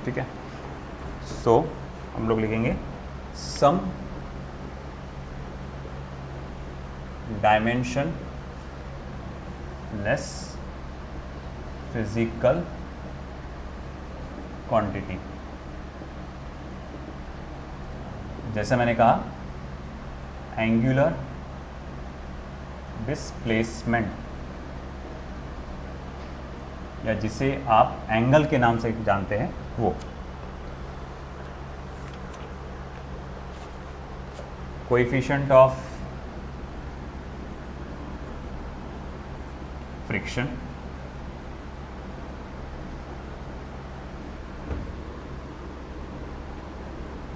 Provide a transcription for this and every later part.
ठीक है। सो हम लोग लिखेंगे सम डायमेंशन लेस फिजिकल क्वांटिटी। जैसे मैंने कहा एंगुलर डिस्प्लेसमेंट, या जिसे आप एंगल के नाम से जानते हैं वो, कोएफिशिएंट ऑफ फ्रिक्शन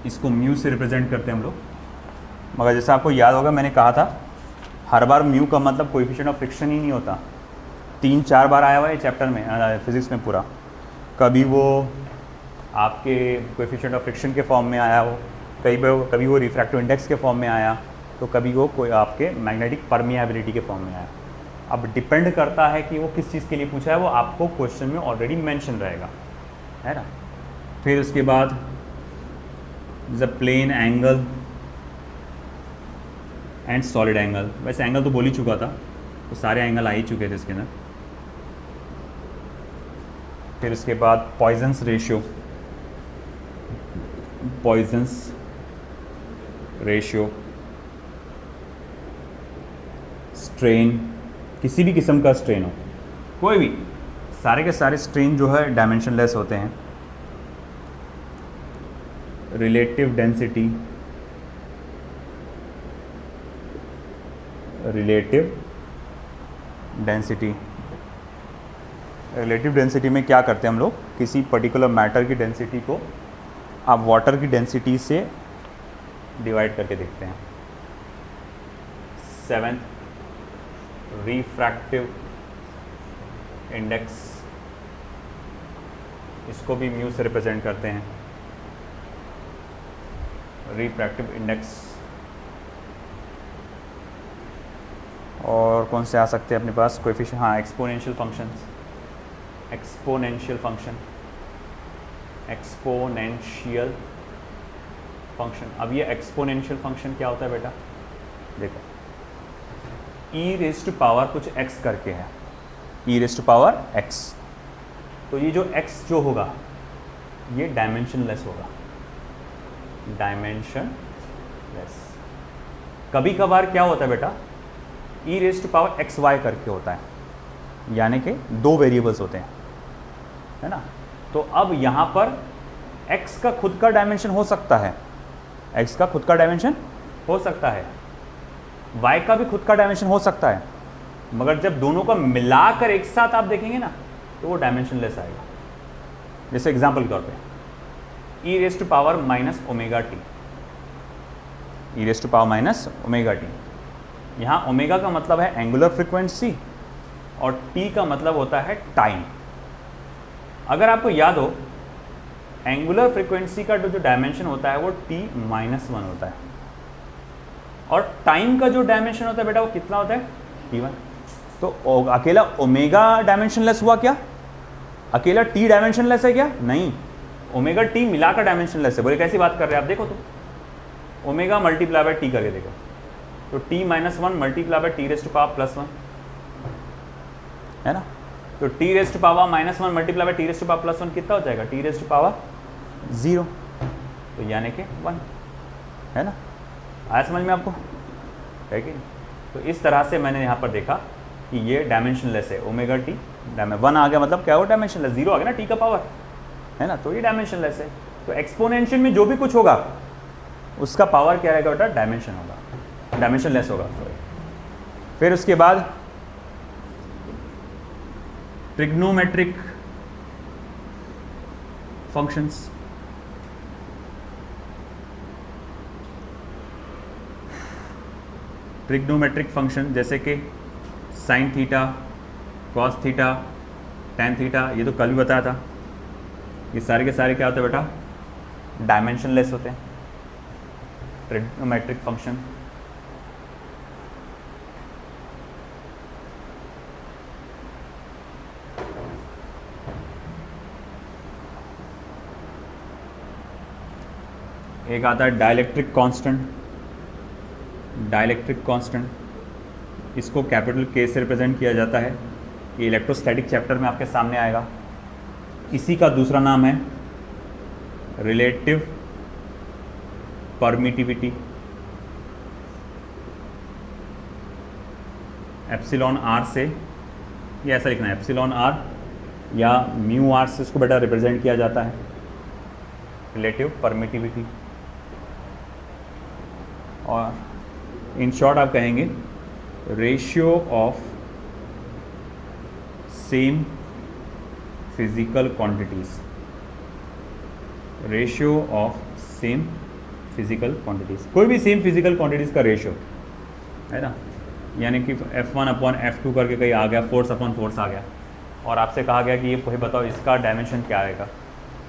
इसको म्यू से रिप्रेजेंट करते हैं हम लोग। मगर जैसे आपको याद होगा मैंने कहा था हर बार म्यू का मतलब कोएफिशिएंट ऑफ फ्रिक्शन ही नहीं होता, 3-4 बार आया हुआ है चैप्टर में फिजिक्स में पूरा। कभी वो आपके कोएफिशिएंट ऑफ फ्रिक्शन के फॉर्म में आया हो, कभी वो रिफ्रैक्टिव इंडेक्स के फॉर्म में आया, तो कभी वो कोई आपके मैग्नेटिक परमिएबिलिटी के फॉर्म में आया। अब डिपेंड करता है कि वो किस चीज़ के लिए पूछा है, वो आपको क्वेश्चन में ऑलरेडी मेंशन रहेगा, है ना। फिर उसके बाद the plane angle and solid angle. वैसे एंगल तो बोल ही चुका था, तो सारे एंगल आ ही चुके थे इसके अंदर। फिर उसके बाद पॉइजन्स रेशियो, स्ट्रेन, किसी भी किस्म का स्ट्रेन हो, कोई भी, सारे के सारे स्ट्रेन जो है डायमेंशनलेस होते हैं। रिलेटिव डेंसिटी, रिलेटिव डेंसिटी में क्या करते हैं हम लोग, किसी पर्टिकुलर मैटर की डेंसिटी को आप वाटर की डेंसिटी से डिवाइड करके देखते हैं। 7th रिफ्रैक्टिव इंडेक्स, इसको भी म्यू से रिप्रेजेंट करते हैं। रिफ्रैक्टिव इंडेक्स और कौन से आ सकते हैं अपने पास कोएफिशिएंट, हाँ एक्सपोनेंशियल फंक्शन। अब ये एक्सपोनेंशियल फंक्शन क्या होता है बेटा, देखो e रेज़ टू पावर कुछ x करके है, e raise to power x, तो ये जो x जो होगा ये डायमेंशनलेस होगा, डायमेंशनलेस। कभी कभार क्या होता है बेटा, e raise to power X Y करके होता है, यानी कि 2 वेरिएबल्स होते हैं, है ना। तो अब यहाँ पर x का खुद का डायमेंशन हो सकता है, x का खुद का डायमेंशन हो सकता है, y का भी खुद का डायमेंशन हो सकता है, मगर जब दोनों का मिलाकर एक साथ आप देखेंगे ना तो वो डायमेंशनलेस आएगा। जैसे एग्जांपल के तौर पे e raise to power minus omega T, e raise to power minus omega T. यहाँ ओमेगा का मतलब है एंगुलर फ्रीक्वेंसी और टी का मतलब होता है टाइम। अगर आपको याद हो एंगुलर फ्रीक्वेंसी का जो डायमेंशन होता है वो t-1 होता है, और टाइम का जो डायमेंशन होता है बेटा वो कितना होता है, t1। तो अकेला ओमेगा डायमेंशनलेस हुआ क्या, अकेला t डायमेंशनलेस है क्या, नहीं, ओमेगा t मिलाकर डायमेंशनलेस है। बोले कैसी बात कर रहे हैं आप, देखो तो ओमेगा मल्टीप्लाई बाय टी करके देखो, तो t-1 multiply by T raise to power +1, है ना। तो T raise to power -1 multiply by T raise to power +1 कितना हो जाएगा, टी रेज़ टू पावर 0, तो यानी कि 1, है ना। आया समझ में आपको, है कि नहीं। तो इस तरह से मैंने यहाँ पर देखा कि ये डायमेंशनलेस है, ओमेगा टी 1 आ गया मतलब क्या हो, डायमेंशनलेस, 0 आ गया ना टी का पावर, है ना, तो ये डायमेंशनलेस है। तो एक्सपोनेंशियल में जो भी कुछ होगा उसका पावर क्या रहेगा बेटा, डायमेंशन होगा, डायमेंशनलेस होगा, सॉरी। फिर उसके बाद ट्रिग्नोमेट्रिक फंक्शंस, ट्रिग्नोमेट्रिक फंक्शन जैसे कि sine theta, cos theta, tan theta, ये तो कल भी बताया था। ये सारे के सारे क्या होते हैं बेटा, डायमेंशनलेस होते हैं, ट्रिग्नोमेट्रिक फंक्शन। एक आता है डाइलेक्ट्रिक कांस्टेंट। डाइलेक्ट्रिक कांस्टेंट, इसको कैपिटल के से रिप्रेजेंट किया जाता है। ये इलेक्ट्रोस्टैटिक चैप्टर में आपके सामने आएगा। इसी का दूसरा नाम है रिलेटिव परमिटिविटी। एप्सिलॉन आर से, ये ऐसा लिखना है, एप्सिलॉन आर या म्यू आर से इसको बेटा रिप्रेजेंट किया जाता है, रिलेटिव परमिटिविटी। और इन शॉर्ट आप कहेंगे ratio of same physical quantities. Ratio of same physical quantities, कोई भी सेम फिजिकल क्वांटिटीज का रेशियो है ना, यानी कि F1/F2 करके कहीं आ गया, फोर्स आ गया, और आपसे कहा गया कि ये कोई बताओ इसका डायमेंशन क्या आएगा,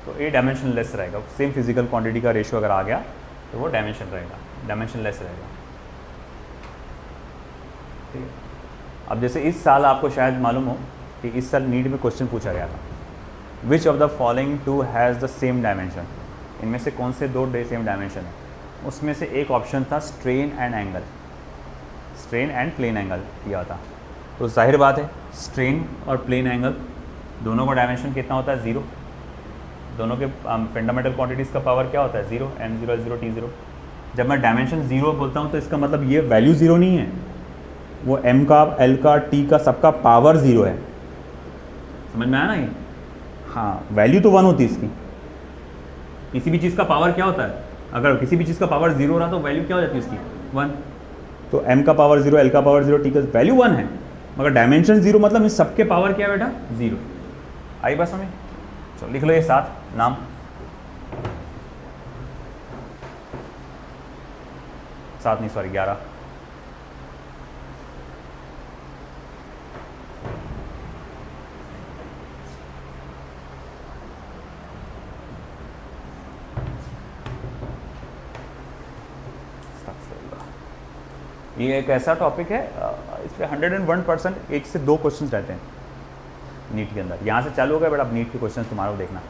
तो ये डायमेंशन लेस रहेगा। सेम फिजिकल क्वांटिटी का रेशियो अगर आ गया तो वो डायमेंशन रहेगा, डायमेंशन लेस रहेगा। ठीक है। अब जैसे इस साल आपको शायद मालूम हो कि इस साल नीट में क्वेश्चन पूछा गया था, which of the following two has the same dimension, इनमें से कौन से दो सेम डायमेंशन है। उसमें से एक ऑप्शन था strain and angle, strain and plane angle दिया था। तो जाहिर बात है स्ट्रेन और प्लेन एंगल दोनों का डायमेंशन कितना होता है, 0। दोनों के फंडामेंटल क्वांटिटीज़ का पावर क्या होता है, 0, m0 0 t0। जब मैं डायमेंशन 0 बोलता हूँ तो इसका मतलब ये वैल्यू 0 नहीं है, वो m का, l का, t का सबका पावर 0 है। समझ में आया ना ये? हाँ, वैल्यू तो 1 होती है इसकी। किसी भी चीज़ का पावर क्या होता है, अगर किसी भी चीज़ का पावर 0 रहा तो वैल्यू क्या हो जाती है उसकी, 1। तो m का पावर 0, l का पावर 0, t का वैल्यू 1 है, मगर डायमेंशन 0 मतलब इन सबके पावर क्या है बेटा, 0। आई बस हमें, चलो लिख लो ये 7 नाम। 7 नहीं, सॉरी 11। ये एक ऐसा टॉपिक है, इस पर 101% 1 से 2 क्वेश्चन रहते हैं नीट के अंदर। यहाँ से चालू हो गया बेटा, अब नीट के क्वेश्चन तुम्हारा देखना।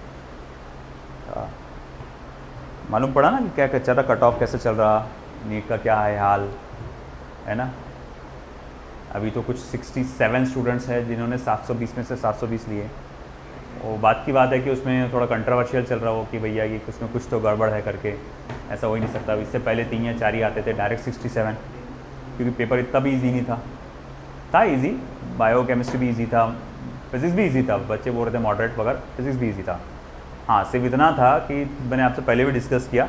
मालूम पड़ा ना कि क्या चल रहा, कट ऑफ कैसे चल रहा, नीट का क्या है हाल, है ना। अभी तो कुछ 67 स्टूडेंट्स हैं जिन्होंने 720 में से 720 लिए। वो बात की बात है कि उसमें थोड़ा कंट्रोवर्शियल चल रहा हो कि भैया ये उसमें कुछ तो गड़बड़ है करके, ऐसा हो ही नहीं सकता। इससे पहले 3 या 4 ही आते थे, डायरेक्ट 67, क्योंकि पेपर इतना भी इजी नहीं था इजी, बायो केमिस्ट्री भी इजी था, फिज़िक्स भी इजी था, बच्चे बोल रहे थे मॉडरेट वगैरह, फिज़िक्स भी इजी था। हाँ, सिर्फ इतना था कि मैंने आपसे पहले भी डिस्कस किया,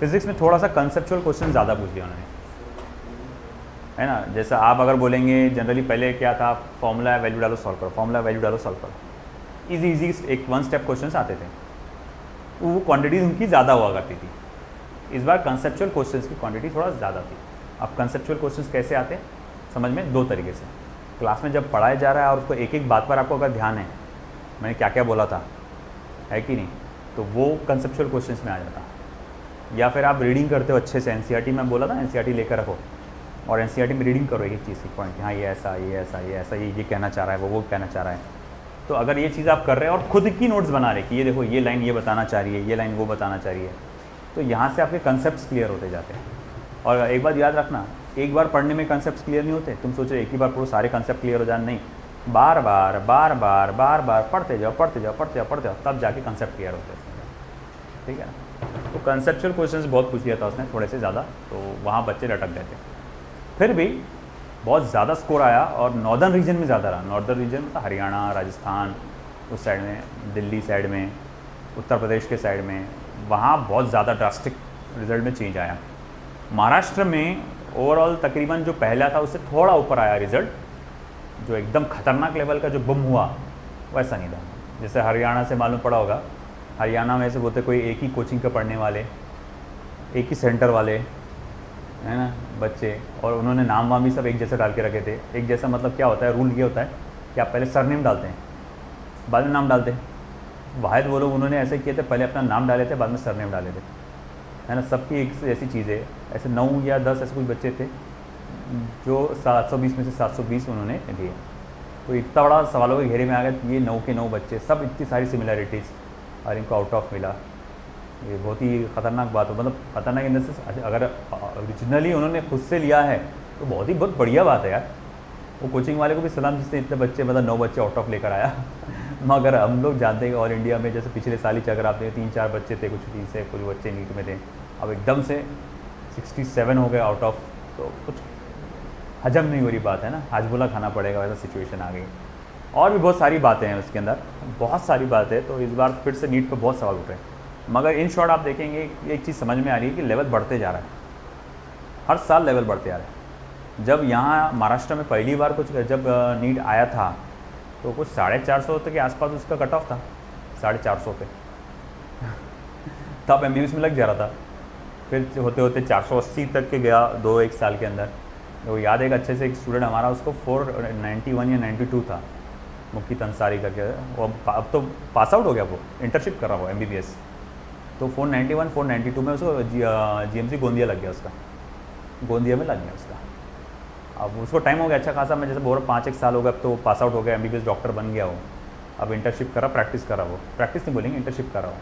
फिज़िक्स में थोड़ा सा कंसेप्चुअल क्वेश्चन ज़्यादा पूछ लिया उन्होंने, है ना। जैसा आप अगर बोलेंगे जनरली पहले क्या था, फॉर्मूला है वैल्यू डालो सॉल्व करो, फॉर्मूला वैल्यू डालो सॉल्व करो, ईजी एक 1 स्टेप क्वेश्चन आते थे, वो क्वान्टिटीज़ उनकी ज़्यादा हुआ करती थी। इस बार कंसेप्चुअल क्वेश्चन की क्वान्टिटी थोड़ा ज़्यादा थी। अब कंसेप्चुअल क्वेश्चंस कैसे आते हैं समझ में, 2 तरीके से। क्लास में जब पढ़ाया जा रहा है और उसको एक एक बात पर आपको अगर ध्यान है, मैंने क्या क्या बोला था, है कि नहीं, तो वो कंसेप्चुअल क्वेश्चंस में आ जाता। या फिर आप रीडिंग करते हो अच्छे से, एनसीईआरटी में बोला था एनसीईआरटी लेकर रखो और एनसीईआरटी में रीडिंग करो एक चीज़ की पॉइंट, हाँ ये ऐसा ये ऐसा ये ऐसा ये कहना चाह रहा है, वो कहना चाह रहा है। तो अगर ये चीज़ आप कर रहे हैं और खुद की नोट्स बना रहे कि ये देखो ये लाइन ये बताना चाह रही है, ये लाइन वो बताना चाह रही है, तो यहाँ से आपके कंसेप्ट क्लियर होते जाते हैं। और एक बात याद रखना, एक बार पढ़ने में कंसेप्ट क्लियर नहीं होते। तुम सोचो एक ही बार पूरे सारे कंसेप्ट क्लियर हो जाए, नहीं, बार बार बार बार बार बार पढ़ते जाओ पढ़ते जाओ पढ़ते जाओ पढ़ते जाओ, तब जाके कंसेप्ट क्लियर होते हैं। ठीक है ना। तो कंसेप्चुअल क्वेश्चंस बहुत पूछ लिया था उसने, थोड़े से ज़्यादा, तो वहाँ बच्चे लटक गए थे। फिर भी बहुत ज़्यादा स्कोर आया और नॉर्दर्न रीजन में ज़्यादा रहा। नॉर्दर्न रीजन मतलब हरियाणा, राजस्थान, उस साइड में, दिल्ली साइड में, उत्तर प्रदेश के साइड में, वहाँ बहुत ज़्यादा ड्रास्टिक रिजल्ट में चेंज आया। महाराष्ट्र में ओवरऑल तकरीबन जो पहला था उससे थोड़ा ऊपर आया रिज़ल्ट, जो एकदम खतरनाक लेवल का जो बम हुआ वैसा नहीं था। जैसे हरियाणा से मालूम पड़ा होगा, हरियाणा में ऐसे बोलते कोई एक ही कोचिंग के पढ़ने वाले, एक ही सेंटर वाले, है ना, बच्चे, और उन्होंने नाम वाम भी सब एक जैसे डाल के रखे थे। एक जैसा मतलब क्या होता है, रूल ये होता है कि आप पहले सरनेम डालते हैं, बाद में नाम डालते हैं। वाहिद वो लोग उन्होंने ऐसे किए थे, पहले अपना नाम डाले थे, बाद में सरनेम डाले थे, है ना। सबकी एक ऐसी चीज़ है, ऐसे 9 या 10 ऐसे कुछ बच्चे थे जो 720 में से 720 उन्होंने लिए। तो इतना बड़ा सवालों के घेरे में आ गया, ये 9 के 9 बच्चे, सब इतनी सारी सिमिलरिटीज़, और इनको आउट ऑफ मिला। ये बहुत ही ख़तरनाक बात है, मतलब ख़तरनाक इन द सेंस अगर ओरिजिनली उन्होंने खुद से लिया है तो बहुत बढ़िया बात है यार। वो कोचिंग वाले को भी सलाम जिसने इतने बच्चे मतलब 9 बच्चे आउट ऑफ लेकर आया मगर हम लोग जानते हैं कि ऑल इंडिया में जैसे पिछले साल ही अगर आप देखें 3-4 बच्चे थे, कुछ 30 से कुछ बच्चे नीट में थे, अब एकदम से 67 हो गए आउट ऑफ, तो कुछ हजम नहीं हो रही बात है ना, हाजबुला खाना पड़ेगा वैसा सिचुएशन आ गई। और भी बहुत सारी बातें हैं उसके अंदर, बहुत सारी बातें, तो इस बार फिर से नीट पर बहुत सवाल उठ रहे हैं। मगर इन शॉर्ट आप देखेंगे एक चीज़ समझ में आ रही है कि लेवल बढ़ते जा रहा है, हर साल लेवल बढ़ते जा रहा है। जब यहाँ महाराष्ट्र में पहली बार कुछ जब नीट आया था तो कुछ 450 के आसपास उसका कट ऑफ था, 450 पे तब MBBS में लग जा रहा था, फिर होते होते 480 तक के गया 2-1 साल के अंदर। तो याद है एक अच्छे से एक स्टूडेंट हमारा, उसको 491 या 92 था, मुकीत अंसारी करके, वो अब तो पास आउट हो गया, वो इंटर्नशिप कर रहा वो MBBS, तो 491 492 में उसको GMC गोंदिया लग गया, उसका गोंदिया में लग गया उसका। अब उसको टाइम हो गया अच्छा खासा, मैं जैसे बोल रहा 5-1 साल हो गया, अब तो पास आउट हो गया, MBBS डॉक्टर बन गया वो, अब इंटर्नशिप कर रहा, प्रैक्टिस कर रहा, वो प्रैक्टिस नहीं बोलेंगे, इंटर्नशिप कर रहा हो,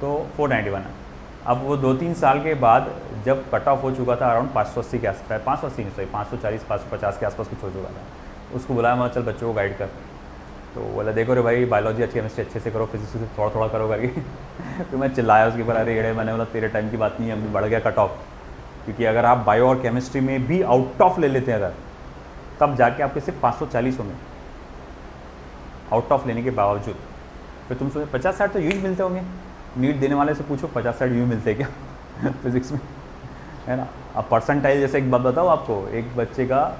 तो 491। अब वो 2-3 साल के बाद जब कट ऑफ हो चुका था अराउंड 580 के आसपास, 580 नहीं सॉरी 540 550 के आसपास कुछ हो चुका था, उसको बुलाया, मैं चल बच्चों को गाइड कर, तो बोला देखो रे भाई बायोलॉजी अच्छी केमिस्ट्री अच्छे से करो, फिजिक्स से थोड़ा थोड़ा करो करके तो मैं चिल्लाया उसके ऊपर, अरे एड़े, मैंने बोला तेरे टाइम की बात नहीं है, अभी बढ़ गया कट ऑफ, क्योंकि अगर आप बायो और केमिस्ट्री में भी आउट ऑफ ले लेते हैं अगर, तब जाके आपके सिर्फ 540 होंगे आउट ऑफ लेने के बावजूद। फिर तुम सोचे 50-60 तो यूँ ही मिलते होंगे, नीट देने वाले से पूछो 50-60 यूँ मिलते हैं क्या फिजिक्स में, है ना। अब परसेंटाइल जैसे एक बात बताऊँ आपको, एक बच्चे का,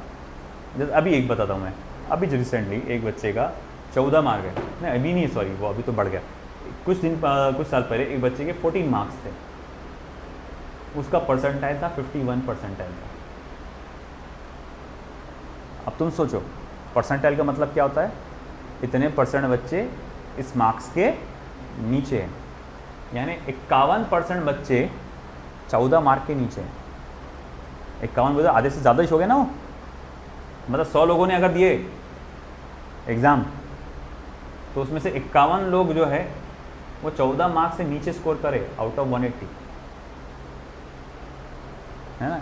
जैसे अभी एक बताता हूँ मैं, अभी जो रिसेंटली एक बच्चे का 14 मार्क है, नहीं अभी नहीं सॉरी वो अभी तो बढ़ गया, कुछ साल पहले एक बच्चे के 14 मार्क्स थे, उसका परसेंटाइल था 51 परसेंटाइल था। अब तुम सोचो परसेंटाइल का मतलब क्या होता है, इतने परसेंट बच्चे इस मार्क्स के नीचे हैं, यानी 51% बच्चे 14 मार्क के नीचे हैं। 51 बच्चे आधे से ज़्यादा ही हो गए ना वो, मतलब 100 लोगों ने अगर दिए एग्ज़ाम तो उसमें से 51 लोग जो है वो 14 मार्क्स से नीचे स्कोर करे आउट ऑफ 180, है ना।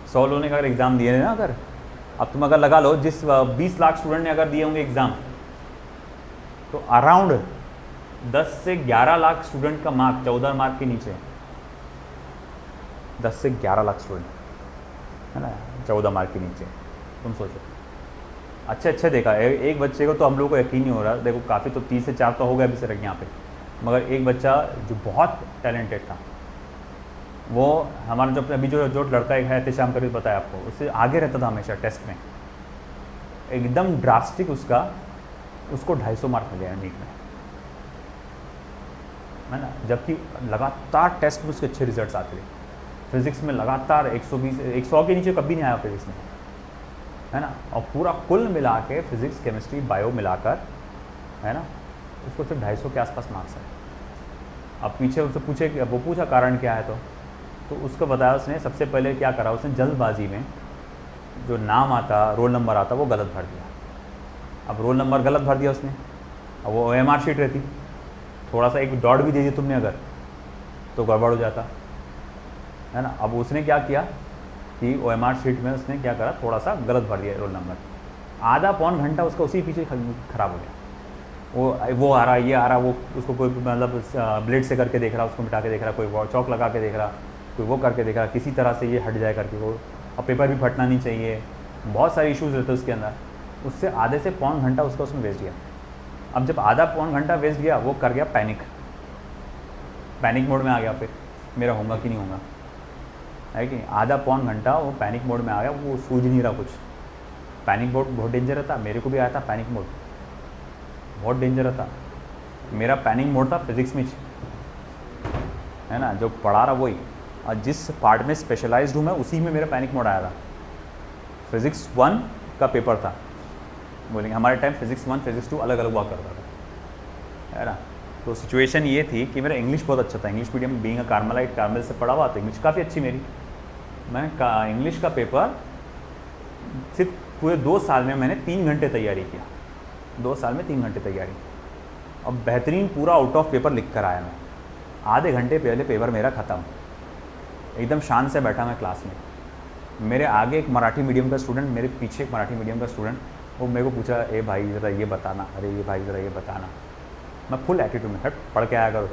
100 लोगों ने अगर एग्ज़ाम दिए ना, अगर अब तुम अगर लगा लो जिस 20 लाख स्टूडेंट ने अगर दिए होंगे एग्ज़ाम, तो अराउंड 10 से 11 लाख स्टूडेंट का मार्क 14 मार्क के नीचे है, 10 से 11 लाख स्टूडेंट, है ना, 14 मार्क के नीचे। तुम सोचो अच्छे देखा एक बच्चे को तो हम लोग को यकीन नहीं हो रहा, देखो काफ़ी तो 30 से 4 तो हो गया अभी सर यहाँ पे, मगर एक बच्चा जो बहुत टैलेंटेड था, वो हमारा जो अभी जो लड़का एक है एहतशाम करके बताया आपको, उससे आगे रहता था हमेशा टेस्ट में, एकदम ड्रास्टिक उसको 250 मार्क मिले हैं नीट में, है ना, जबकि लगातार टेस्ट में उसके अच्छे रिजल्ट्स आते थे। फिज़िक्स में लगातार 100 के नीचे कभी नहीं आया फिज़िक्स में, है ना, और पूरा कुल मिला के फिज़िक्स केमिस्ट्री बायो मिलाकर, है ना, उसको सिर्फ 250 के आसपास मार्क्स है। अब पीछे उससे पूछे कि वो पूछा कारण क्या है, तो उसको बताया उसने सबसे पहले क्या करा, उसने जल्दबाजी में जो नाम आता रोल नंबर आता वो गलत भर दिया। अब रोल नंबर गलत भर दिया उसने, अब वो OMR शीट रहती, थोड़ा सा एक डॉट भी दे दिया तुमने अगर तो गड़बड़ हो जाता, है ना। अब उसने क्या किया कि OMR शीट में उसने क्या करा, थोड़ा सा गलत भर दिया रोल नंबर, आधा पौन घंटा उसका उसी पीछे ख़राब हो गया। वो आ रहा ये आ रहा, वो उसको कोई मतलब ब्लेड से करके देख रहा, उसको मिटा के देख रहा, कोई चौक लगा के देख रहा, कोई वो करके देख रहा, किसी तरह से ये हट जाए करके वो, अब पेपर भी फटना नहीं चाहिए, बहुत सारे इश्यूज़ रहते हैं उसके अंदर। उससे आधे से पौन घंटा उसका उसने वेस्ट किया। अब जब आधा पौन घंटा वेस्ट गया, वो कर गया पैनिक मोड में आ गया, फिर मेरा होगा कि नहीं होगा, है कि आधा पौन घंटा वो पैनिक मोड में आ गया, वो सूझ नहीं रहा कुछ। पैनिक मोड बहुत डेंजर था, मेरे को भी आया था पैनिक मोड, बहुत डेंजर था। मेरा पैनिक मोड था फिज़िक्स में, है ना, जो पढ़ा रहा वही, और जिस पार्ट में स्पेशलाइज्ड हूँ मैं उसी में मेरा पैनिक मोड आया था। फिज़िक्स 1 का पेपर था, बोलेंगे हमारे टाइम फिज़िक्स 1 फिज़िक्स 2 अलग अलग हुआ करता था, है ना। तो सिचुएशन ये थी कि मेरा इंग्लिश बहुत अच्छा था, English medium being a Carmel से पढ़ा हुआ, तो इंग्लिश काफ़ी अच्छी मेरी। मैं इंग्लिश का पेपर सिर्फ पूरे 2 साल में मैंने 3 घंटे तैयारी किया, 2 साल में 3 घंटे तैयारी, अब बेहतरीन पूरा आउट ऑफ पेपर लिख कर आया मैं। आधे घंटे पहले पेपर मेरा ख़त्म, एकदम शांत से बैठा मैं क्लास में। मेरे आगे एक मराठी मीडियम का स्टूडेंट, मेरे पीछे एक मराठी मीडियम का स्टूडेंट, वो मेरे को पूछा, ए भाई ज़रा ये बताना, अरे ये भाई ज़रा ये बताना। मैं फुल एटीट्यूड में, हट पढ़ के आया करो,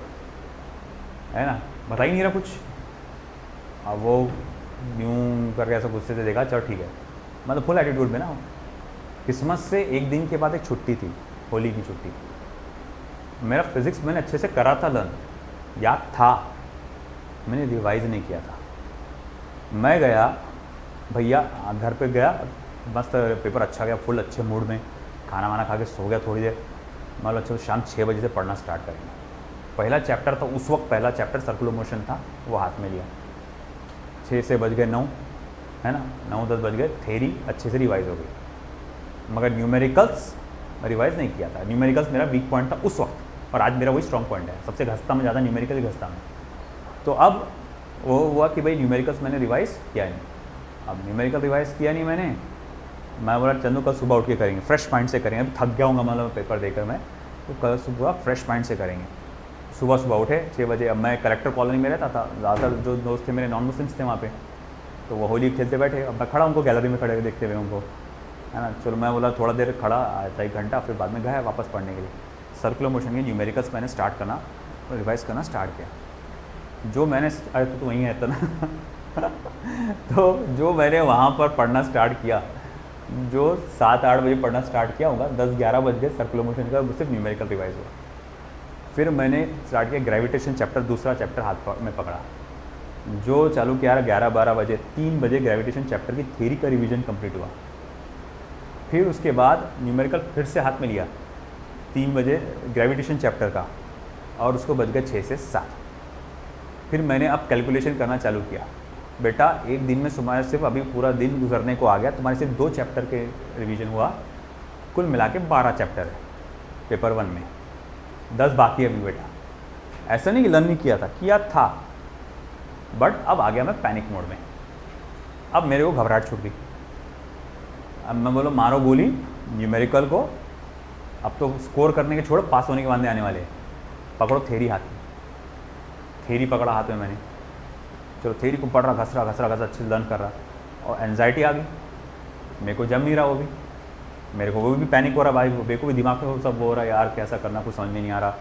है ना, बता ही नहीं रहा कुछ। अब वो यूँ करके ऐसा गुस्से से देखा, चलो ठीक है, मतलब फुल एटीट्यूड में ना। क्रिसमस से एक दिन के बाद एक छुट्टी थी, होली की छुट्टी। मेरा फिज़िक्स मैंने अच्छे से करा था, लर्न याद था, मैंने रिवाइज़ नहीं किया था। मैं गया भैया, घर पे गया, मस्त पेपर अच्छा गया, फुल अच्छे मूड में, खाना वाना खा के सो गया थोड़ी देर। मतलब अच्छा शाम 6 बजे से पढ़ना स्टार्ट करेंगे। पहला चैप्टर था उस वक्त, पहला चैप्टर सर्कुलर मोशन था, वो हाथ में लिया। 6 से बज गए 9, है ना, 9-10 बज गए, थेरी अच्छे से रिवाइज़ हो गई, मगर न्यूमेरिकल्स रिवाइज़ नहीं किया था। न्यूमेरिकल्स मेरा वीक पॉइंट था उस वक्त, और आज मेरा वही स्ट्रॉन्ग पॉइंट है, सबसे घसता में ज़्यादा न्यूमेरिकल ही घसता में। तो अब वो हुआ कि भाई न्यूमेरिकल्स मैंने रिवाइज़ किया नहीं। अब न्यूमेरिकल रिवाइज़ किया नहीं मैंने, मैं बोला चंदू कल सुबह उठ के करेंगे, फ्रेश माइंड से करेंगे, अभी थक गया हूँगा मतलब पेपर देकर मैं, तो कल सुबह फ्रेश माइंड से करेंगे। सुबह उठे 6 बजे। अब मैं कलेक्टर कॉलोनी में रहता था, ज़्यादातर जो दोस्त थे मेरे नॉन मुस्लिम्स थे वहाँ पे, तो वो होली खेलते बैठे। अब मैं खड़ा उनको गैलरी में खड़े देखते हुए उनको, है ना, चलो मैं बोला थोड़ा देर खड़ा, आधा 1 घंटा, फिर बाद में गया वापस पढ़ने के लिए। सर्कुलर मोशन के न्यूमेरिकल्स मैंने स्टार्ट करना, रिवाइज़ करना स्टार्ट किया। जो मैंने, अरे तो वहीं है तो ना तो जो मैंने वहाँ पर पढ़ना स्टार्ट किया, जो 7-8 बजे पढ़ना स्टार्ट किया होगा, 10-11 बज गए, सर्कुलर मोशन का सिर्फ न्यूमेरिकल रिवाइज हुआ। फिर मैंने स्टार्ट किया ग्रेविटेशन चैप्टर, दूसरा चैप्टर हाथ में पकड़ा, जो चालू किया 11-12 बजे। 3 बजे ग्रेविटेशन चैप्टर की थ्योरी का रिवीजन कंप्लीट हुआ। फिर उसके बाद न्यूमेरिकल फिर से हाथ में लिया 3 बजे ग्रेविटेशन चैप्टर का, और उसको बज गए 6 से 7। फिर मैंने अब कैलकुलेशन करना चालू किया, बेटा एक दिन में तुम्हारे सिर्फ अभी पूरा दिन गुजरने को आ गया, तुम्हारे सिर्फ 2 चैप्टर के रिवीजन हुआ, कुल मिला के 12 चैप्टर है पेपर 1 में, 10 बाकी है अभी बेटा। ऐसा नहीं कि लर्न नहीं किया था, किया था, बट अब आ गया मैं पैनिक मोड में। अब मेरे को घबराहट छूट गई। अब मैं बोलो मारो गोली न्यूमेरिकल को, अब तो स्कोर करने के छोड़ो, पास होने के वादे आने वाले हैं। पकड़ो थेरी हाथ में, थेरी पकड़ा हाथ में मैंने, चलो थेरी को पढ़ रहा, घस रहा अच्छे से लर्न कर रहा, और एनजाइटी आ गई, मेरे को जम नहीं रहा वो भी, मेरे को वो भी पैनिक हो रहा भाई, मेरे को भी दिमाग में वो सब हो रहा है, यार कैसा करना कुछ समझ में नहीं आ रहा।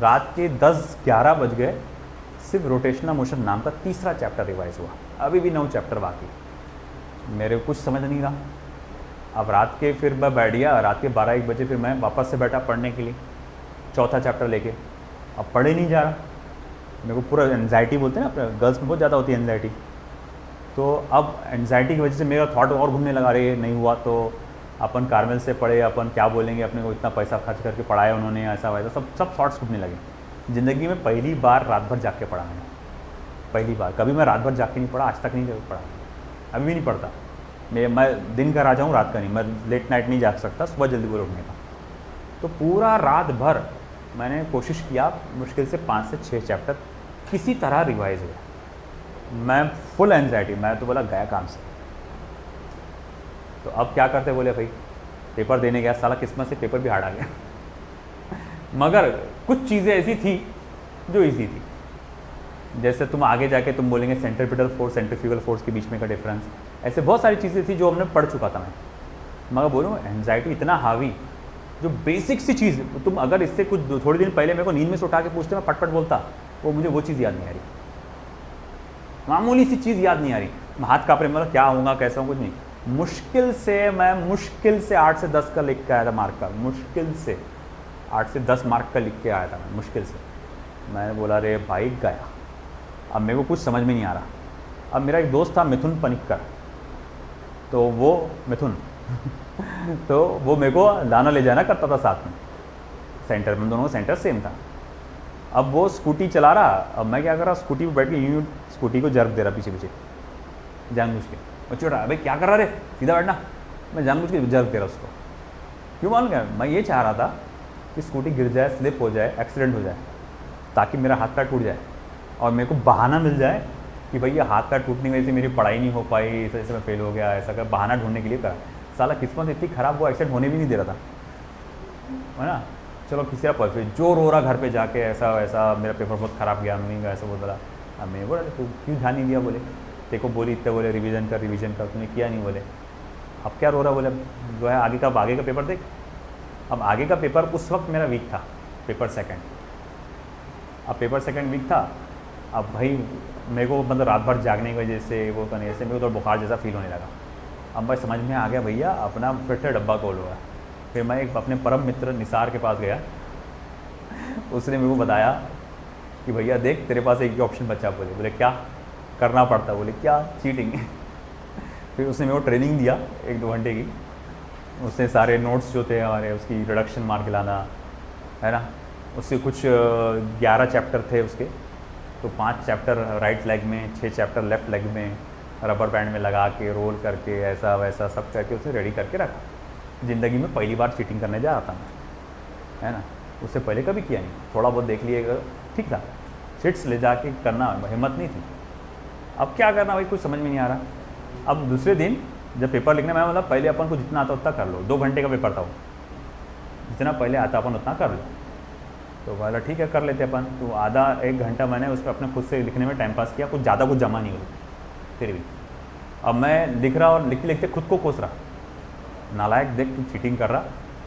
रात के 10-11 बज गए, सिर्फ रोटेशनल मोशन नाम का तीसरा चैप्टर रिवाइज हुआ, अभी भी 9 चैप्टर बाकी, मेरे को कुछ समझ नहीं रहा। अब रात के फिर मैं बैठ गया, रात के 12-1 बजे फिर मैं वापस से बैठा पढ़ने के लिए, चौथा चैप्टर लेके। अब पढ़े नहीं जा रहा, मेरे को पूरा एनजाइटी बोलते हैं ना, गर्ल्स में बहुत ज़्यादा होती है एनजाइटी, तो अब एनजाइटी की वजह से मेरा थॉट और घूमने लगा, रहे नहीं हुआ तो अपन कार्मेल से पढ़े, अपन क्या बोलेंगे, अपने को इतना पैसा खर्च करके पढ़ाया उन्होंने, ऐसा वैसा सब थॉट्स घूमने लगे। ज़िंदगी में पहली बार रात भर जाग के पढ़ा मैंने, पहली बार। कभी मैं रात भर जाग के नहीं पढ़ा, आज तक नहीं पढ़ा, अभी भी नहीं पढ़ता। मैं दिन का राजा हूँ, रात का नहीं, मैं लेट नाइट नहीं जाग सकता, सुबह जल्दी बोल उठने का। तो पूरा रात भर मैंने कोशिश किया, मुश्किल से 5 से 6 चैप्टर किसी तरह रिवाइज हुआ। मैं फुल एंजाइटी, मैं तो बोला गया काम से। तो अब क्या करते, बोले भाई पेपर देने गया, साला किस्मत से पेपर भी हार्ड आ गया मगर कुछ चीज़ें ऐसी थी जो इजी थी, जैसे तुम आगे जाके तुम बोलेंगे सेंट्रीपिटल फोर्स सेंट्रीफ्यूगल फोर्स के बीच में का डिफरेंस, ऐसे बहुत सारी चीज़ें थी जो हमने पढ़ चुका था मैं। मगर बोलूँ एंजाइटी इतना हावी, जो बेसिक सी चीज़ तुम अगर इससे कुछ थोड़ी दिन पहले मेरे को नींद में से उठा के पूछते, मैं पट बोलता, मुझे वो चीज़ याद नहीं आ रही, मामूली सी चीज़ याद नहीं आ रही, हाथ काँप रहे, मतलब क्या होगा कैसा हो, कुछ नहीं। मुश्किल से 8 से 10 का लिख के आया था मार्क का, मुश्किल से 8 से 10 मार्क का लिख के आया था मैं, मुश्किल से। मैंने बोला रे भाई गया, अब मेरे को कुछ समझ में नहीं आ रहा। अब मेरा एक दोस्त था मिथुन पनिक्कर, तो वो मिथुन तो वो मेरे को लाना ले जाना करता था साथ में सेंटर में, दोनों का सेंटर सेम था। अब वो स्कूटी चला रहा, अब मैं क्या कर रहा, स्कूटी पे बैठ के यूँ स्कूटी को जर्क दे रहा पीछे पीछे जानबूझ के, और चिढ़ रहा, भाई क्या कर रहा रे, सीधा बैठना। मैं जानबूझ के जर्क दे रहा उसको, क्यों मालूम क्या, मैं ये चाह रहा था कि स्कूटी गिर जाए, स्लिप हो जाए, एक्सीडेंट हो जाए, ताकि मेरा हाथ पैर टूट जाए और मेरे को बहाना मिल जाए कि भाई ये हाथ पैर टूटने की वजह से मेरी पढ़ाई नहीं हो पाई, इस वजह से मैं फेल हो गया, ऐसा कर बहाना ढूंढने के लिए करा। साला किस्मत इतनी ख़राब, वो एक्सीडेंट होने भी नहीं दे रहा था, है ना। चलो किसी का फिर जो रो रहा घर पे जाके ऐसा वैसा, मेरा पेपर बहुत ख़राब गया, मम्मी का ऐसा बहुत बोला। अब मैं बोला तू क्यों ध्यान नहीं दिया, बोले तेरे को बोली इतने, बोले रिवीजन कर, तूने किया नहीं, बोले अब क्या रो रहा, बोले जो है आगे का पेपर देख। अब आगे का पेपर उस वक्त मेरा वीक था, पेपर सेकंड। अब पेपर सेकंड वीक था। अब भाई मेरे को मतलब रात भर जागने की वजह से, वो करने से मेरे को तो बुखार जैसा फील होने लगा। अब भाई समझ में आ गया भैया अपना फिर से डब्बा खोल हुआ। फिर मैं एक अपने परम मित्र निसार के पास गया, उसने मेरे को बताया कि भैया देख तेरे पास एक ही ऑप्शन बचा। बोले क्या करना पड़ता, बोले क्या चीटिंग। फिर उसने मेरे को ट्रेनिंग दिया 1-2 घंटे की। उसने सारे नोट्स जो थे हमारे, उसकी इंट्रोडक्शन मार के लाना है ना, उसके कुछ 11 चैप्टर थे उसके, तो 5 चैप्टर राइट लेग में, 6 चैप्टर लेफ्ट लेग में, रबर बैंड में लगा के रोल करके ऐसा वैसा सब करके उसने रेडी करके रखा। ज़िंदगी में पहली बार चीटिंग करने जा रहा था मैं, है ना, उससे पहले कभी किया नहीं, थोड़ा बहुत देख लिएगा ठीक था, चिट्स ले जाके करना हिम्मत नहीं थी। अब क्या करना भाई, कुछ समझ में नहीं आ रहा। अब दूसरे दिन जब पेपर लिखने में, मतलब पहले अपन को जितना आता उतना कर लो, 2 घंटे का पेपर था वो, जितना पहले आता अपन उतना कर लो। तो बोला ठीक है कर लेते अपन। तो आधा 1 घंटा मैंने उस पर अपने खुद से लिखने में टाइम पास किया, कुछ ज़्यादा कुछ जमा नहीं हुआ फिर भी। अब मैं लिख रहा और लिखते लिखते खुद को कोस रहा, नालायक देख तू चीटिंग कर रहा,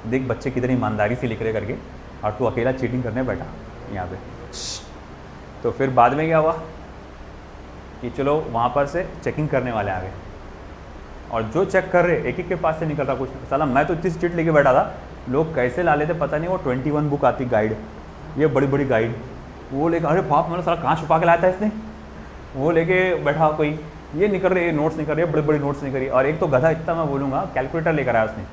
देख बच्चे कितनी ईमानदारी से लिख रहे करके, और तू अकेला चीटिंग करने बैठा यहाँ पे। तो फिर बाद में क्या हुआ कि चलो वहाँ पर से चेकिंग करने वाले आ गए, और जो चेक कर रहे एक एक के पास से निकल रहा कुछ। साला मैं तो इतनी चिट लेके बैठा था, लोग कैसे ला लेते पता नहीं। वो 21 बुक आती गाइड, ये बड़ी बड़ी गाइड, वो लेकर, अरे बाप मैंने साला कहाँ छुपा के लाया था इसने, वो लेके बैठा कोई, ये नहीं कर रहे, ये नोट्स नहीं कर रहे, बड़े बड़े नोट्स नहीं करी। और एक तो गधा इतना मैं बोलूँगा, कैलकुलेटर लेकर आया उसने,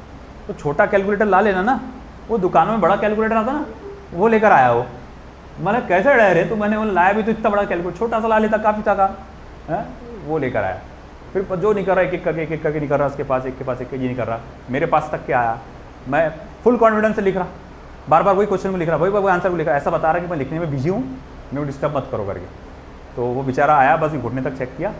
तो छोटा कैलकुलेटर ला लेना ना, वो दुकानों में बड़ा कैलकुलेटर आता ना, वो लेकर आया वो। मतलब कैसे रह रहे तो मैंने वो लाया भी तो इतना बड़ा कैलकुलेटर, छोटा सा ला लेता काफ़ी था का, वो लेकर आया। फिर जो नहीं कर रहा एक एक करके नहीं कर रहा, उसके पास एक के पास एक, ये नहीं कर रहा, मेरे पास तक के आया। मैं फुल कॉन्फिडेंस से लिख रहा, बार बार वही क्वेश्चन में लिख रहा, वही आंसर में लिख रहा, ऐसा बता रहा कि मैं लिखने में बिजी हूँ, मेरे को डिस्टर्ब मत करो करके। तो वो बेचारा आया, बस घुटने तक चेक किया,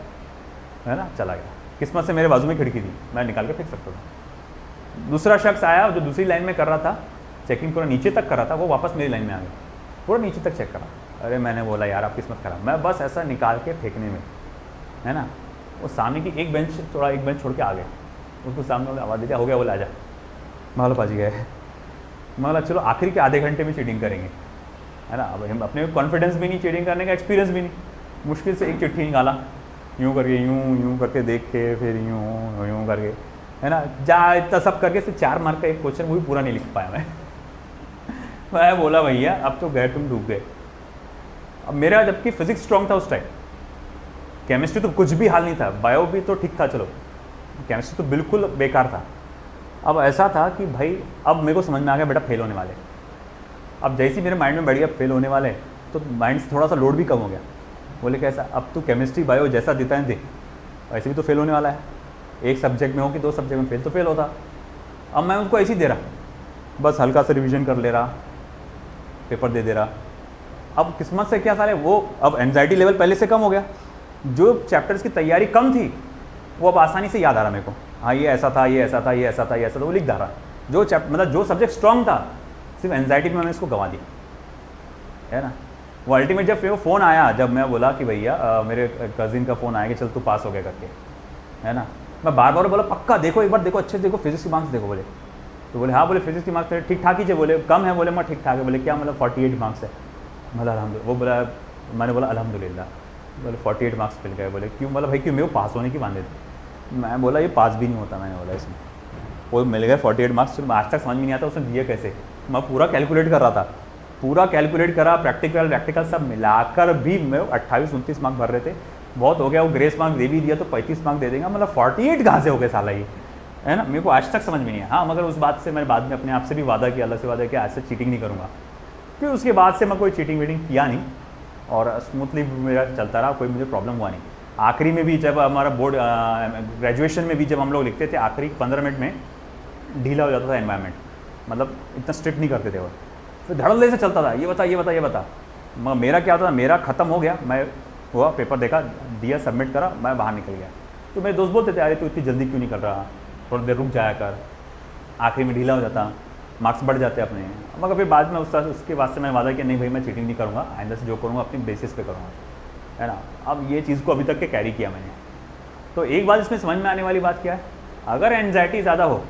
है ना, चला गया। किस्मत से मेरे बाजू में खिड़की थी, मैं निकाल के फेंक सकता था। दूसरा शख्स आया जो दूसरी लाइन में कर रहा था, चेकिंग पूरा नीचे तक कर रहा था, वो वापस मेरी लाइन में आ गया, पूरा नीचे तक चेक करा। अरे मैंने बोला यार आप किस्मत खराब, मैं बस ऐसा निकाल के फेंकने में, है ना, वो सामने की एक बेंच छोड़ के आ गए, उसको सामने वाले आवाज़ दिया, हो गया, बोला आ जा। मालो पाजी गए, मतलब चलो आखिरी के आधे घंटे में चीटिंग करेंगे, है ना। अब हम अपने कॉन्फिडेंस भी नहीं, चीटिंग करने का एक्सपीरियंस भी नहीं, मुश्किल से एक चिट्ठी निकाला, यूँ करके, यूँ करके देख के, फिर यूँ करके, है ना, जा इतना सब करके से 4 मार्क का एक क्वेश्चन, वो भी पूरा नहीं लिख पाया मैं बोला भैया अब तो गए, तुम डूब गए। अब मेरा जबकि फिजिक्स स्ट्रॉन्ग था उस टाइम, केमिस्ट्री तो कुछ भी हाल नहीं था, बायो भी तो ठीक था, चलो केमिस्ट्री तो बिल्कुल बेकार था। अब ऐसा था कि भाई अब मेरे को समझ में आ गया बेटा फेल होने वाले। अब जैसे ही मेरे माइंड में बढ़ गया फेल होने वाले, तो माइंड से थोड़ा सा लोड भी कम हो गया। बोले कैसा, अब तू केमिस्ट्री बायो जैसा देता है दे, ऐसे भी तो फेल होने वाला है, एक सब्जेक्ट में हो कि 2 सब्जेक्ट में फेल तो फेल होता। अब मैं उसको ऐसे ही दे रहा, बस हल्का सा रिविजन कर ले रहा, पेपर दे रहा। अब किस्मत से क्या साले, वो अब एंजाइटी लेवल पहले से कम हो गया, जो चैप्टर्स की तैयारी कम थी वो अब आसानी से याद आ रहा मेरे को, हाँ ये ऐसा था, ये ऐसा था, ये ऐसा था, ये ऐसा था, वो लिख जा रहा। जो मतलब जो सब्जेक्ट स्ट्रॉन्ग था, सिर्फ एंजाइटी में मैंने इसको गंवा दिया, है ना। वो अल्टीमेट जब वो फ़ोन आया, जब मैं बोला कि भैया मेरे कज़िन का फ़ोन आया कि चल तू पास हो गया करके, है ना, मैं बार बार बोला पक्का देखो, एक बार देखो, अच्छे से देखो, फिजिक्स के मार्क्स देखो। बोले तो बोले हाँ, बोले फिजिक्स के मार्क्स ठीक ठाक ही थे, बोले कम है, बोले मैं ठीक ठाक है। बोले क्या मतलब 48 मार्क्स है, मतलब अलहमदुलिल्लाह। वो बोला, मैंने बोला अल्हम्दुलिल्लाह। बोले 48 मार्क्स मिल गए। बोले क्यों, मतलब भाई क्यों, मेरे को पास होने की बांधे थे। मैं बोला ये पास भी नहीं होता, मैंने बोला इसमें, वो मिल गए 48 मार्क्स। आज तक समझ में नहीं आता उसने दिए कैसे, मैं पूरा कैलकुलेट कर रहा था, पूरा कैलकुलेट करा, प्रैक्टिकल सब मिलाकर भी मैं 28-29 मार्क्स भर रहे थे। बहुत हो गया, वो ग्रेस मार्क दे भी दिया तो 35 मार्क दे देगा, मतलब 48 कहाँ से हो गए साला ये, है ना। मेरे को आज तक समझ में नहीं है। हाँ, मगर उस बात से मैंने बाद में अपने आप से भी वादा किया, अल्लाह से वादा किया, आज से चीटिंग नहीं करूँगा। फिर उसके बाद से मैं कोई चीटिंग वीटिंग किया नहीं, और स्मूथली मेरा चलता रहा, कोई मुझे प्रॉब्लम हुआ नहीं। आखिरी में भी जब हमारा बोर्ड ग्रेजुएशन में भी जब हम लोग लिखते थे, आखिरी 15 मिनट में ढीला हो जाता था एनवायरनमेंट, मतलब इतना स्ट्रिक्ट नहीं करते थे वो, फिर धड़ल्ले से चलता था, ये बता ये बता ये बता। मेरा क्या होता था, मेरा ख़त्म हो गया, मैं हुआ पेपर देखा, दिया, सबमिट करा, मैं बाहर निकल गया। तो मेरे दोस्त बोलते थे अरे तू इतनी जल्दी क्यों नहीं कर रहा, थोड़ी देर रुक जाया कर, आखिरी में ढीला हो जाता। मार्क्स बढ़ जाते हैं अपने, मगर फिर बाद में उसके वास्ते मैंने वादा किया नहीं भाई मैं चीटिंग नहीं करूँगा, आइंदा से जो करूँगा अपनी बेसिस पे करूँगा, है ना। अब ये चीज़ को अभी तक के कैरी किया मैंने। तो एक बात इसमें समझ में आने वाली बात क्या है, अगर एंजाइटी ज़्यादा हो,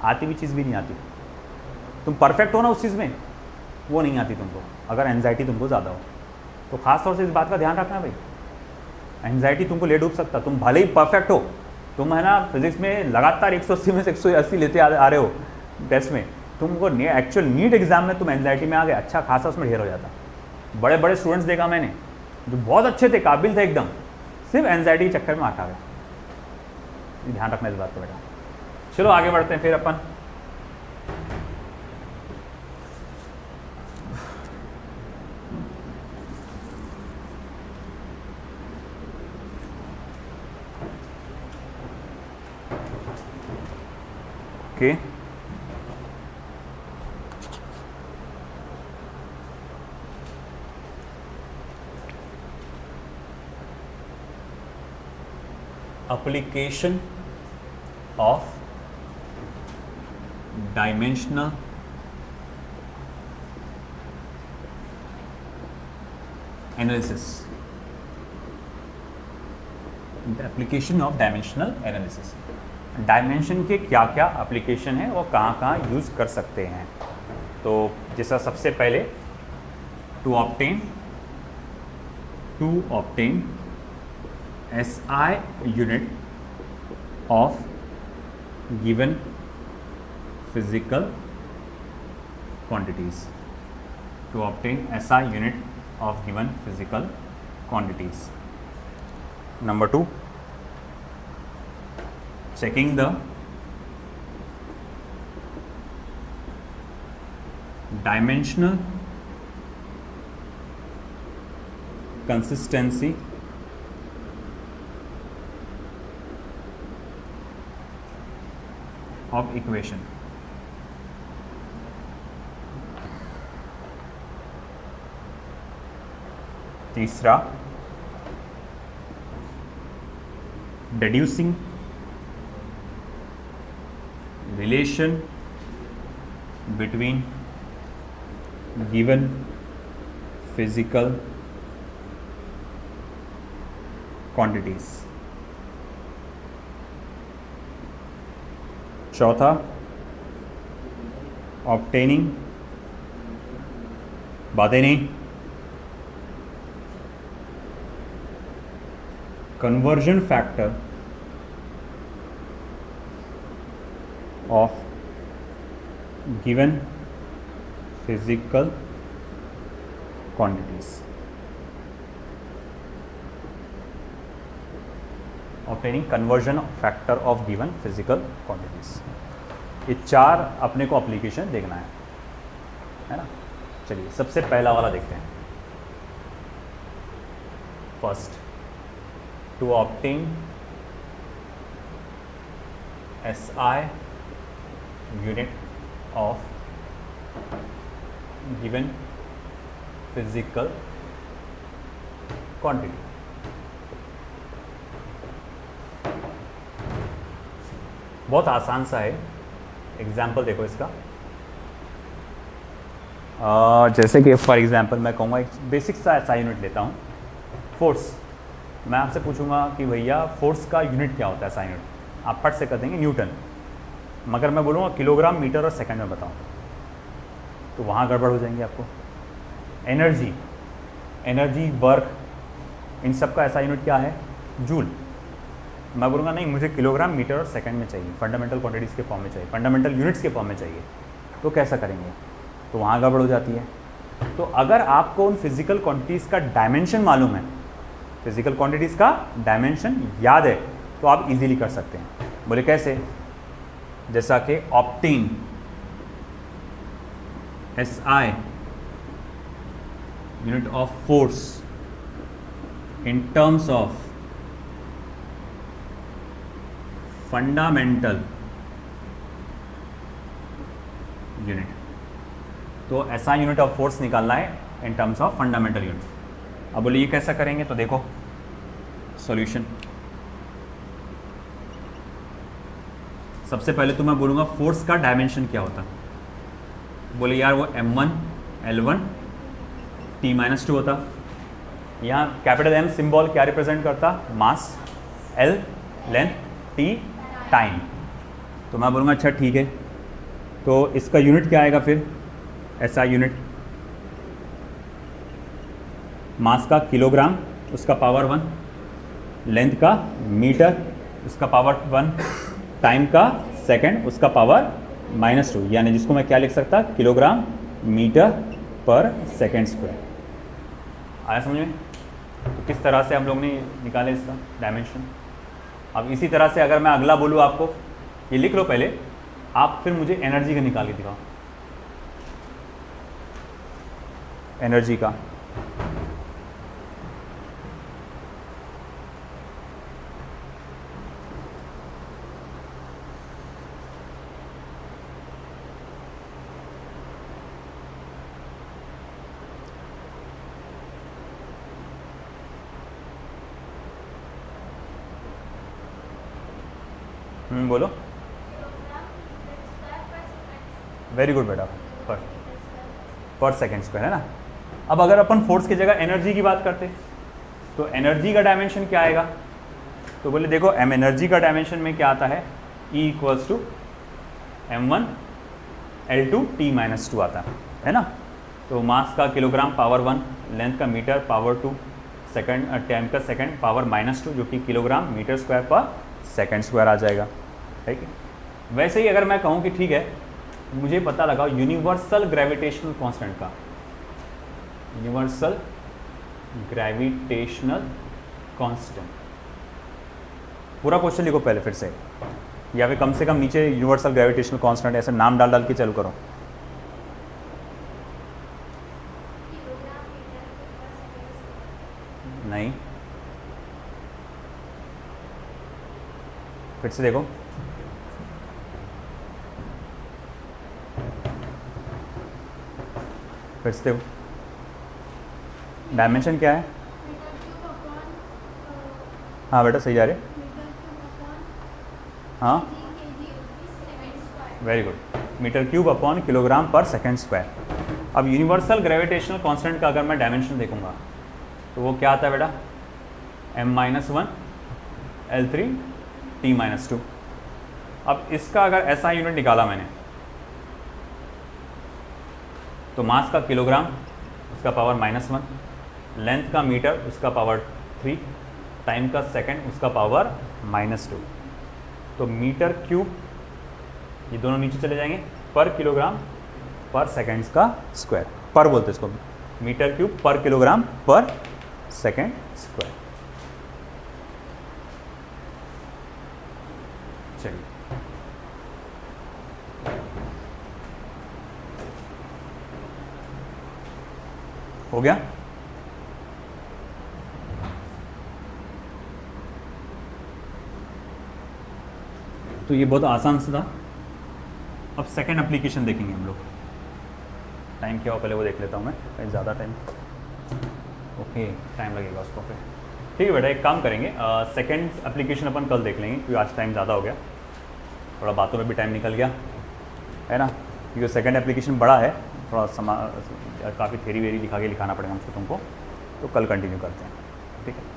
आती हुई चीज़ भी नहीं आती, तुम परफेक्ट हो ना उस चीज़ में, वो नहीं आती तुमको, अगर एंजाइटी तुमको ज़्यादा हो। तो खास तौर से इस बात का ध्यान रखना भाई, एंजाइटी तुमको ले डूब सकता, तुम भले ही परफेक्ट हो, तुम है ना फिजिक्स में लगातार 180 में से 180 लेते आ रहे हो टेस्ट में, तुमको एक्चुअल नीट एग्जाम में तुम एंजाइटी में आ गए, अच्छा खासा उसमें ढेर हो जाता। बड़े बड़े स्टूडेंट्स देखा मैंने जो बहुत अच्छे थे, काबिल थे एकदम, सिर्फ एंजाइटी के चक्कर में आटा गए। ध्यान रखना इस बात को बेटा। चलो आगे बढ़ते हैं फिर अपन। Okay application of dimensional analysis, the application of dimensional analysis, dimension के क्या क्या एप्लीकेशन है, वो कहाँ कहाँ यूज़ कर सकते हैं। तो जैसा सबसे पहले to obtain SI unit of given physical quantities, to obtain SI unit of given physical quantities. Number 2, checking the dimensional consistency of equation. तीसरा, deducing relation between given physical quantities. चौथा, obtaining बातें नहीं, conversion factor of given physical quantities. obtaining conversion factor of given physical quantities. ये चार अपने को application देखना है ना। चलिए सबसे पहला वाला देखते हैं। First, to obtain SI unit of given physical quantity. बहुत आसान सा है, एग्जाम्पल देखो इसका। जैसे कि फॉर एग्जाम्पल मैं कहूँगा एक बेसिक सा SI यूनिट लेता हूँ, फोर्स। मैं आपसे पूछूंगा कि भैया फोर्स का यूनिट क्या होता है SI यूनिट, आप फट से कर देंगे न्यूटन, मगर मैं बोलूँगा किलोग्राम, मीटर और सेकंड में बताऊँ तो वहाँ गड़बड़ हो जाएंगी आपको। एनर्जी, वर्क, इन सब का SI यूनिट क्या है, जूल। मैं बोलूँगा नहीं मुझे किलोग्राम, मीटर और सेकंड में चाहिए, फंडामेंटल क्वांटिटीज़ के फॉर्म में चाहिए, फंडामेंटल यूनिट्स के फॉर्म में चाहिए, तो कैसा करेंगे, तो वहाँ गड़बड़ हो जाती है। तो अगर आपको उन फिजिकल क्वांटिटीज़ का डायमेंशन मालूम है, फिजिकल क्वांटिटीज़ का डायमेंशन याद है, तो आप इजीली कर सकते हैं। बोले कैसे, जैसा कि obtain SI unit of force in terms of fundamental unit. तो SI यूनिट ऑफ फोर्स निकालना है in terms of fundamental unit. अब बोलिए ये कैसा करेंगे, तो देखो सॉल्यूशन। सबसे पहले तो मैं बोलूँगा फोर्स का डायमेंशन क्या होता है, बोले यार वो m1 L1 T-2 होता। यहाँ कैपिटल M सिंबल क्या रिप्रेजेंट करता? मास, L लेंथ, T टाइम। तो मैं बोलूँगा अच्छा ठीक है, तो इसका यूनिट क्या आएगा फिर? SI यूनिट मास का किलोग्राम, उसका पावर 1, लेंथ का मीटर, उसका पावर 1, टाइम का सेकंड, उसका पावर -2, यानी जिसको मैं क्या लिख सकता? किलोग्राम मीटर पर सेकंड स्क्वायर। आया समझ में? तो किस तरह से हम लोग ने निकाले इसका डायमेंशन। अब इसी तरह से अगर मैं अगला बोलूँ आपको, ये लिख लो पहले आप, फिर मुझे एनर्जी का निकाल के दिखाओ। एनर्जी का बोलो। वेरी गुड बेटा, पर सेकेंड स्क्वायर है ना। अब अगर अपन फोर्स की जगह एनर्जी की बात करते तो एनर्जी का डायमेंशन क्या आएगा? तो बोले देखो एम एनर्जी का डायमेंशन में क्या आता है? E equals to m1 L2 T-2 आता है ना। तो मास का किलोग्राम पावर 1, लेंथ का मीटर पावर 2, सेकंड टाइम का सेकंड पावर -2, जो कि किलोग्राम मीटर स्क्वायर पर सेकंड स्क्वायर आ जाएगा। ठीक है। वैसे ही अगर मैं कहूँ कि ठीक है मुझे पता लगाओ यूनिवर्सल ग्रेविटेशनल कांस्टेंट का, यूनिवर्सल ग्रेविटेशनल कांस्टेंट, पूरा क्वेश्चन लिखो पहले फिर से, या फिर कम से कम नीचे यूनिवर्सल ग्रेविटेशनल कांस्टेंट ऐसे नाम डाल डाल के चालू करो। नहीं, फिर से देखो, फिर से देखो, डायमेंशन क्या है? हाँ बेटा सही जा रहे, हाँ very good, metre cube upon kilogram per second square. अब यूनिवर्सल ग्रेविटेशनल कांस्टेंट का अगर मैं डायमेंशन देखूंगा तो वो क्या आता है बेटा? m-1 L3 T-2। अब इसका अगर ऐसा यूनिट निकाला मैंने तो मास का किलोग्राम, उसका पावर -1, लेंथ का मीटर, उसका पावर 3, टाइम का सेकंड, उसका पावर -2। तो मीटर क्यूब, ये दोनों नीचे चले जाएंगे, पर किलोग्राम पर सेकंड्स का स्क्वायर, पर बोलते इसको, मीटर क्यूब पर किलोग्राम पर सेकंड स्क्वायर। चलिए हो गया। तो ये बहुत आसान से था। अब सेकंड एप्लीकेशन देखेंगे हम लोग। टाइम क्या हो पहले वो देख लेता हूँ मैं, कहीं ज़्यादा टाइम, ओके टाइम लगेगा उसको फिर। ठीक है बेटा, एक काम करेंगे, सेकंड एप्लीकेशन अपन कल देख लेंगे क्योंकि आज टाइम ज़्यादा हो गया, थोड़ा बातों में भी टाइम निकल गया है ना, क्योंकि सेकंड एप्लीकेशन बड़ा है, थोड़ा काफ़ी थेरी वेरी दिखा के लिखाना पड़ेगा हमको तुमको, तो कल कंटिन्यू करते हैं। ठीक है।